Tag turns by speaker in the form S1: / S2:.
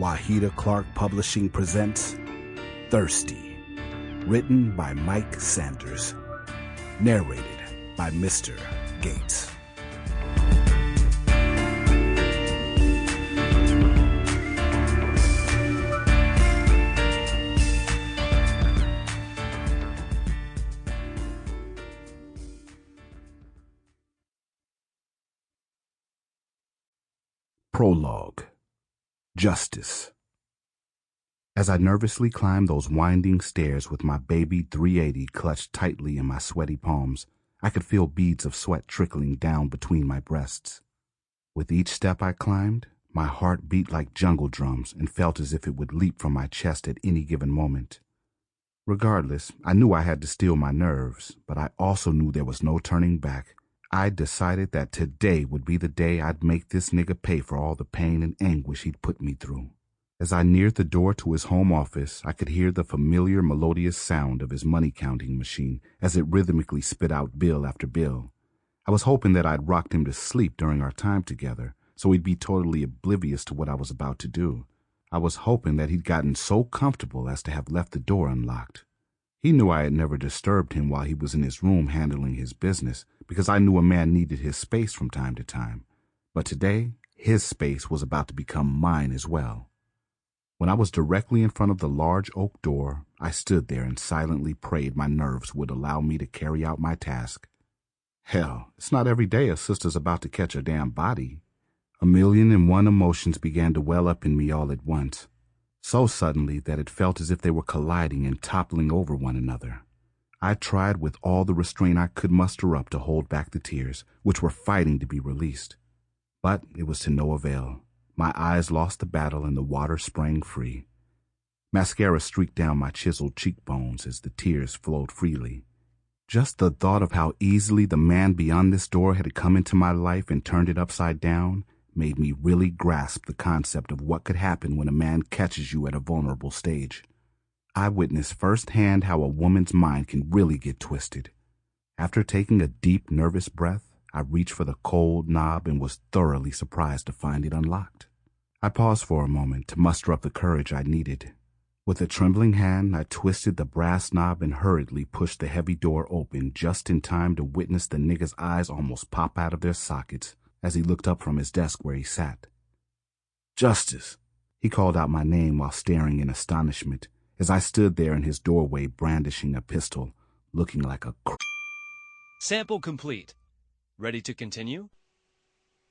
S1: Wahida Clark Publishing presents Thirsty, written by Mike Sanders, narrated by Mr. Gates. Prologue. Justice. As I nervously climbed those winding stairs with my baby 380 clutched tightly in my sweaty palms, I could feel beads of sweat trickling down between my breasts. With each step I climbed, my heart beat like jungle drums and felt as if it would leap from my chest at any given moment. Regardless, I knew I had to steel my nerves, but I also knew there was no turning back. I decided that today would be the day I'd make this nigga pay for all the pain and anguish he'd put me through. As I neared the door to his home office, I could hear the familiar melodious sound of his money-counting machine as it rhythmically spit out bill after bill. I was hoping that I'd rocked him to sleep during our time together, so he'd be totally oblivious to what I was about to do. I was hoping that he'd gotten so comfortable as to have left the door unlocked. He knew I had never disturbed him while he was in his room handling his business, because I knew a man needed his space from time to time. But today, his space was about to become mine as well. When I was directly in front of the large oak door, I stood there and silently prayed my nerves would allow me to carry out my task. Hell, it's not every day a sister's about to catch a damn body. 1,000,001 emotions began to well up in me all at once, so suddenly that it felt as if they were colliding and toppling over one another. I tried with all the restraint I could muster up to hold back the tears, which were fighting to be released. But it was to no avail. My eyes lost the battle and the water sprang free. Mascara streaked down my chiseled cheekbones as the tears flowed freely. Just the thought of how easily the man beyond this door had come into my life and turned it upside down made me really grasp the concept of what could happen when a man catches you at a vulnerable stage. I witnessed firsthand how a woman's mind can really get twisted. After taking a deep, nervous breath, I reached for the cold knob and was thoroughly surprised to find it unlocked. I paused for a moment to muster up the courage I needed. With a trembling hand, I twisted the brass knob and hurriedly pushed the heavy door open just in time to witness the nigga's eyes almost pop out of their sockets as he looked up from his desk where he sat. "Justice," he called out my name while staring in astonishment as I stood there in his doorway brandishing a pistol, looking like a
S2: Sample complete. Ready to continue?